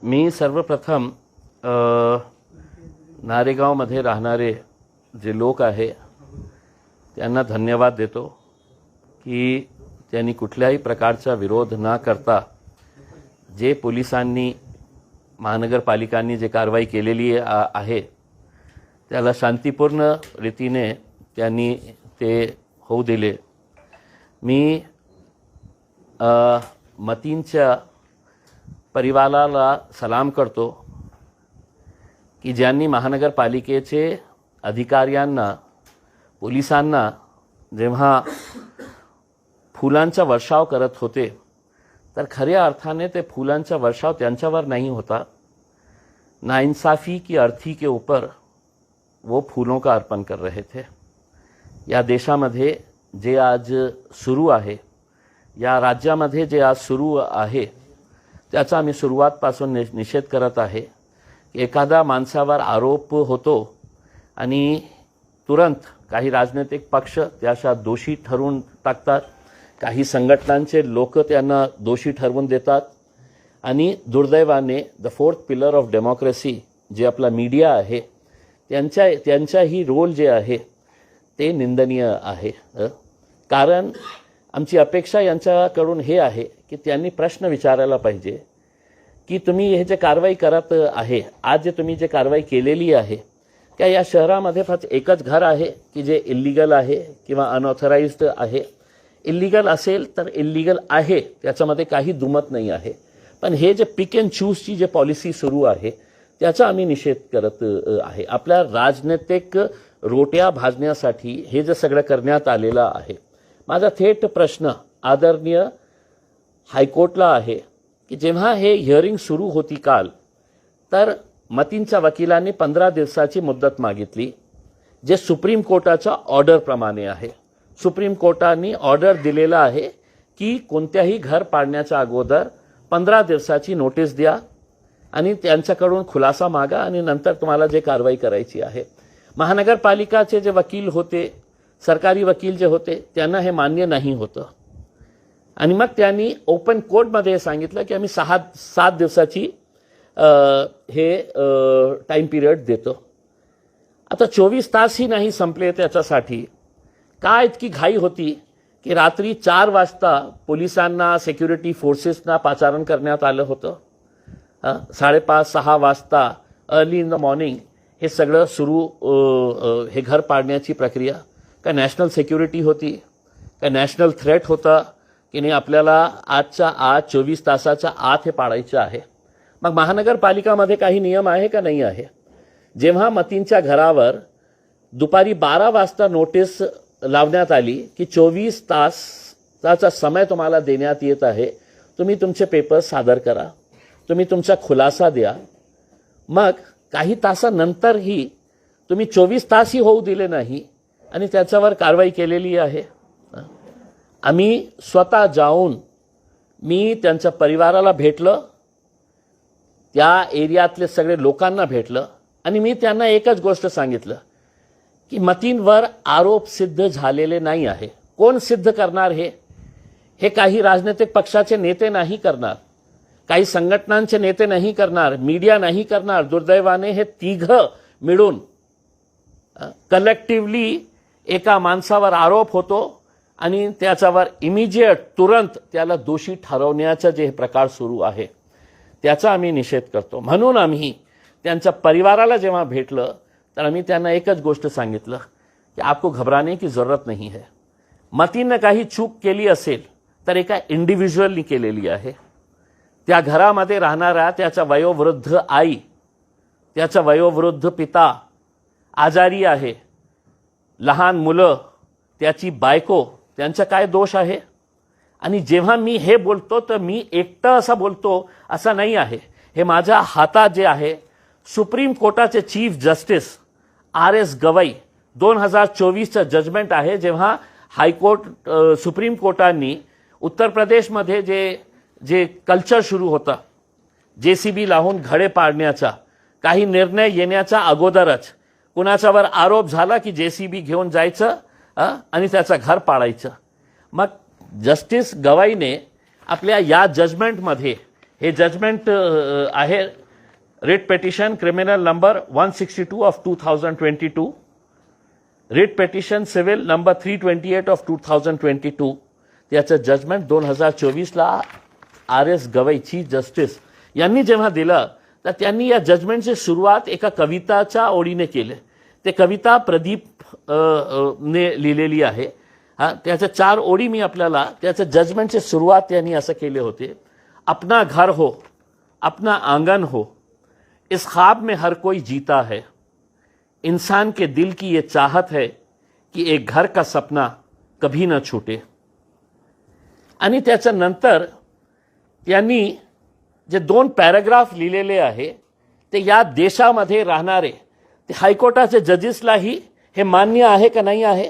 मी सर्वप्रथम नारेगावमध्ये राहणारे जे लोक आहे त्यांना धन्यवाद देतो की त्यांनी कुठल्याही प्रकारचा विरोध न करता जे पोलिसांनी महानगरपालिकांनी जे कारवाई केलेली आहे त्याला शांतिपूर्ण रीतीने त्यांनी ते होऊ दिले। मी मतींच्या परिवाराला सलाम करतो की ज्यांनी महानगरपालिकेचे अधिकाऱ्यांना पोलिसांना जेव्हा फुलांचा वर्षाव करत होते तर खऱ्या अर्थाने ते फुलांचा वर्षाव त्यांच्यावर नहीं होता, नाइंसाफ़ी की अर्थी के ऊपर वो फूलों का अर्पण कर रहे थे। या देशामध्ये जे आज सुरू आहे, या राज्यामध्ये जे आज सुरू आहे त्याचा आम्ही सुरुवातपासून निषेध करत आहे। एखादा माणसावर आरोप होतो आणि तुरंत काही राजनैतिक पक्ष त्याला दोषी ठरवून टाकतात, काही संघटनांचे लोक त्यांना दोषी ठरवून देतात आणि दुर्दैवाने the fourth pillar of democracy जे आपला मीडिया आहे त्यांचाही रोल जे आहे ते निंदनीय आहे। कारण आमची अपेक्षा यांच्याकडून हे आहे की त्यांनी प्रश्न विचारायला पाहिजे की तुम्ही हे जे कारवाई करत आहे, आज जे तुम्ही जे कारवाई केलेली आहे, क्या या शहरामध्ये फक्त एकच घर आहे की जे इल्लीगल आहे किंवा अनऑथराइज्ड आहे? इल्लीगल असेल तर इल्लीगल आहे, त्याच्यामध्ये काही दुमत नाही आहे, पण हे जे पिक अँड चूजची जे पॉलिसी सुरू आहे त्याचा आम्ही निषेध करत आहे। आपल्या राजनैतिक रोट्या भाजण्यासाठी हे जे सगळं करण्यात आलेलं आहे। माझा थेट प्रश्न आदरणीय हायकोर्टला आहे की जेव्हा हे हिअरिंग सुरू होती काल, तर मतींच्या वकिलांनी 15 दिवसाची मुदत मागितली जे सुप्रीम कोर्टाच्या ऑर्डर प्रमाणे आहे। सुप्रीम कोर्टाने ऑर्डर दिलेला आहे की कोणत्याही घर पाडण्याच्या अगोदर 15 दिवसाची नोटीस द्या आणि त्यांच्याकडून खुलासा मागा आणि नंतर तुम्हाला जे कारवाई करायची आहे। महानगरपालिकाचे जे वकील होते, सरकारी वकील जे होते, त्यांना हे मान्य नाही होतं आणि मग त्यांनी ओपन कोर्टमध्ये सांगितलं की आम्ही 7 दिवसाची हे टाइम पिरियड देतो। आता 24 तासही नाही संपले त्याच्यासाठी काय इतकी घाई होती की रात्री 4 वाजता पोलिसांना सिक्युरिटी फोर्सेसना पाचारण करण्यात आलं होतं। 5:30-6 वाजता अर्ली इन द मॉर्निंग हे सगळं सुरू हे घर पाडण्याची प्रक्रिया। काय नॅशनल सिक्युरिटी होती? काय नॅशनल थ्रेट होता की नाही आपल्याला आजच्या आज 24 तासाच्या आत हे पाडायचं आहे? मग महानगरपालिकामध्ये काही नियम आहे का नाही आहे? जेव्हा मतींच्या घरावर दुपारी 12 वाजता नोटीस लावण्यात आली की 24 तासाचा समय तुम्हाला देण्यात येत आहे, तुम्ही तुमचे पेपर सादर करा, तुम्ही तुमचा खुलासा द्या, मग काही तासानंतरही तुम्ही 24 तासही होऊ दिले नाही आणि त्याच्यावर कारवाई केलेली आहे। आम्ही स्वतः जाऊन मी त्यांच्या परिवाराला भेटलं, त्या एरियातले सगळे लोकांना भेटलं आणि मी त्यांना एकच गोष्ट सांगितलं की मतींवर आरोप सिद्ध झालेले नाही आहे। कोण सिद्ध करणार हे? हे काही राजनैतिक पक्षाचे नेते नाही करणार, काही संघटनांचे नेते नाही करणार, मीडिया नाही करणार। दुर्दैवाने हे तिघं मिळून कलेक्टिव्हली एका माणसावर आरोप होतो आणि त्याच्यावर इमिजिएट तुरंत त्याला दोषी ठरवण्याचा जे प्रकार सुरू आहे त्याचा आम्ही निषेध करतो। म्हणून आम्ही त्यांच्या परिवाराला जेव्हा भेटलं तर आम्ही त्यांना एकच गोष्ट सांगितलं की आपको घबराने की जरूरत नहीं है। मतींना काही चूक केली असेल तर एका इंडिव्हिज्युअलनी केलेली आहे। त्या घरामध्ये राहणारा त्याचा वयोवृद्ध आई, त्याचा वयोवृद्ध पिता आजारी आहे, लहान मुलं, त्याची बायको, त्यांचा काय दोष आहे? आणि जेव्हा मी हे बोलतो तर मी एकटा असा बोलतो असा नाही आहे। हे माझ्या हातात जे आहे सुप्रीम कोर्टाचे चीफ जस्टिस RS गवई 2024चं जजमेंट आहे, जेव्हा हायकोर्ट सुप्रीम कोर्टाने उत्तर प्रदेशमध्ये जे कल्चर सुरू होता JCB लावून घडे पाडण्याचा, काही निर्णय येण्याच्या अगोदरच कुणाच्यावर आरोप झाला की JCB घेऊन जायचं आणि त्याचं घर पाडायचं। मग जस्टिस गवाईने आपल्या या जजमेंटमध्ये हे जजमेंट आहे writ petition criminal number 162 of 2022, writ petition civil number 328 of 2022. त्याचं जजमेंट 2024ला RS गवई चीफ जस्टिस यांनी जेव्हा दिलं तर त्यांनी या जजमेंटची सुरुवात एका कविताच्या ओळीने केली. ते कविता प्रदीप ने लिहिलेली आहे. त्याच्या 4 ओळी मी आपल्याला त्याच्या जजमेंटची सुरुवात त्यांनी असं केले होते. अपना घर हो, अपना आंगन हो, इस ख्वाब में हर कोई जीता है, इंसान के दिल की ये चाहत है कि एक घर का सपना कभी न छूटे. आणि त्याच्या नंतर त्यांनी जे 2 पॅराग्राफ लिहिलेले आहे ते या देशामध्ये राहणारे ते हायकोर्टाच्या जजेसलाही हे मान्य आहे का नाही आहे,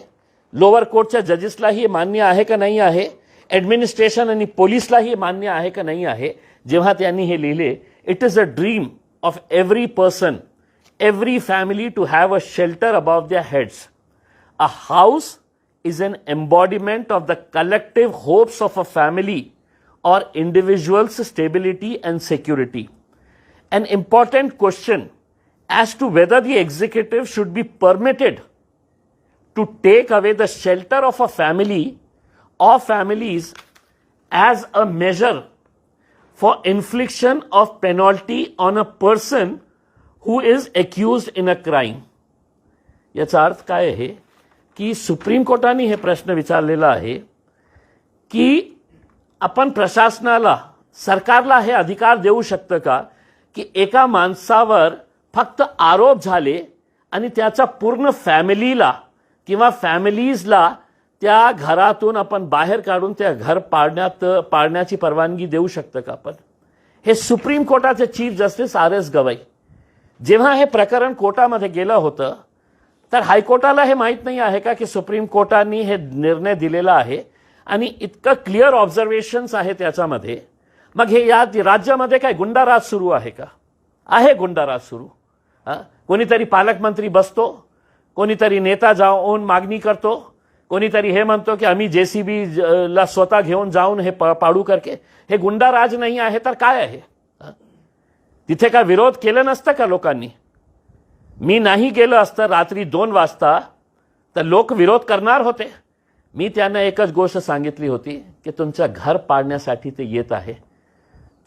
लोअर कोर्टच्या जजेसलाही मान्य आहे का नाही आहे, ॲडमिनिस्ट्रेशन आणि पोलिसलाही मान्य आहे का नाही आहे. जेव्हा त्यांनी हे लिहिले, it is a dream of every person, every family to have a shelter above their heads. A house is an embodiment of the collective hopes of a family or individual's stability and security. An important question as to whether the executive should be permitted to take away the shelter of a family or families as a measure for infliction of penalty on a person who is accused in a crime. याचा अर्थ काय आहे की supreme कोर्टाने हे प्रश्न विचारलेला आहे की आपण प्रशासनाला, सरकारला हे अधिकार देऊ शकतं का की एका माणसावर फक्त आरोप झाले आणि त्याच्या पूर्ण फॅमिलीला किंवा फॅमिलीजला त्या घरातून आपण बाहेर काढून त्या घर पाडण्याची परवानगी देऊ शकतं का आपण. हे सुप्रीम कोर्टाचे चीफ जस्टिस RS गवई जेव्हा हे प्रकरण कोर्टामध्ये गेलं होतं तर हायकोर्टाला हे माहीत नाही आहे का की सुप्रीम कोर्टाने हे निर्णय दिलेला आहे आणि इतकं क्लिअर ऑब्झर्वेशन्स आहे त्याच्यामध्ये. मग हे या राज्यामध्ये काय गुंडाराज सुरू आहे का? आहे गुंडाराज सुरू. कोणीतरी पालकमंत्री बसतो, कोणीतरी नेता जाऊन मागणी करतो, कोणीतरी हे म्हणतो की आम्ही JCB ला स्वतः घेऊन जाऊन हे पाडू करके. हे गुंडाराज नाही आहे तर काय आहे? तिथे का विरोध केलं नसतं का लोकांनी? मी नाही गेलं असतं रात्री 2 वाजता तर लोक विरोध करणार होते. मी त्यांना एकच गोष्ट सांगितली होती की तुमचं घर पाडण्यासाठी ते येत आहे,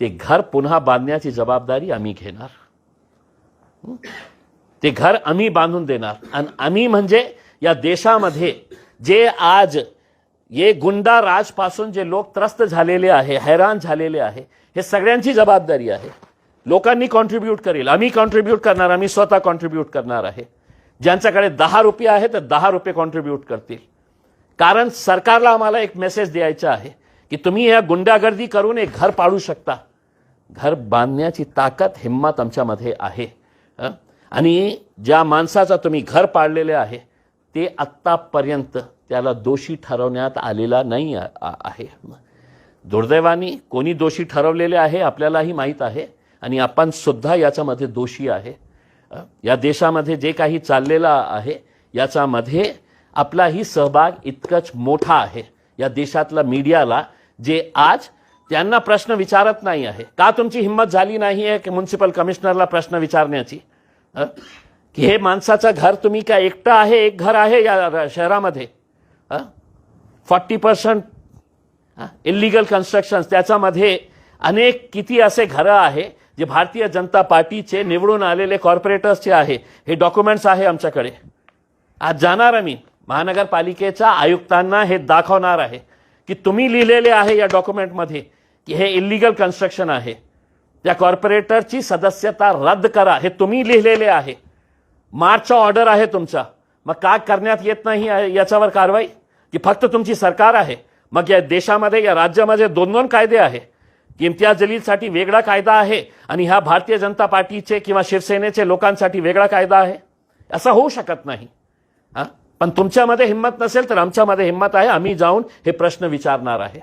ते घर पुन्हा बांधण्याची जबाबदारी आम्ही घेणार. ते घर आम्ही बांधून देणार. आणि आम्ही म्हणजे या देशामध्ये जे आज ये गुंडा राजपासून जे लोक त्रस्त झालेले आहे, हैराण झालेले आहे, हे सगळ्यांची जबाबदारी आहे. लोकांनी कॉन्ट्रीब्यूट करेल, आम्ही कॉन्ट्रीब्यूट करणार, आम्ही स्वतः कॉन्ट्रीब्यूट करणार आहे. ज्यांच्याकडे 10 रुपये आहे तर 10 रुपये कॉन्ट्रीब्यूट करतील. कारण सरकारला आम्हाला एक मेसेज द्यायचा आहे की तुम्ही या गुंडागर्दी करून एक घर पाडू शकता. घर बांधण्याची ताकद, हिम्मत आमच्यामध्ये आहे. आणि ज्या माणसाचा तुम्ही घर पाडलेले आहे ते आत्तापर्यंत त्याला दोषी ठरवण्यात आलेला नाही आहे. दुर्दैवाने कोणी दोषी ठरवलेले आहे आपल्यालाही माहीत आहे आणि आपण सुद्धा याच्यामध्ये दोषी आहे. या देशामध्ये जे काही चाललेलं आहे याच्यामध्ये आपलाही सहभाग इतकंच मोठा आहे. या देशातल्या मीडियाला जे आज त्यांना प्रश्न विचारत नाही आहे, का तुमची हिंमत झाली नाही आहे की म्युन्सिपल कमिशनरला प्रश्न विचारण्याची की हे माणसाचं घर तुम्ही काय एकटं आहे, एक घर आहे या शहरामध्ये. 40% इल्लीगल कन्स्ट्रक्शन्स, त्याच्यामध्ये अनेक किती असे घरं आहे जे भारतीय जनता पार्टीचे निवडून आलेले कॉर्पोरेटर्सचे आहे. हे डॉक्युमेंट्स आहे आमच्याकडे. आज जाणार आम्ही महानगरपालिकेच्या आयुक्तांना हे दाखवणार आहे की तुम्ही लिहिलेले आहे या डॉक्युमेंटमध्ये की हे इल्लीगल कन्स्ट्रक्शन आहे, त्या कॉर्पोरेटरची सदस्यता रद्द करा, हे तुम्ही लिहिलेले आहे. मार्चचा ऑर्डर आहे तुमचा. मग का करण्यात येत नाही याच्यावर कारवाई? की फक्त तुमची सरकार आहे? मग या देशामध्ये, या राज्यामध्ये 2 कायदे आहे की इम्तियाज जलीलसाठी वेगळा कायदा आहे आणि ह्या भारतीय जनता पार्टीचे किंवा शिवसेनेचे लोकांसाठी वेगळा कायदा आहे. असं होऊ शकत नाही. पण तुमच्यामध्ये हिंमत नसेल तर आमच्यामध्ये हिंमत आहे. आम्ही जाऊन हे प्रश्न विचारणार आहे.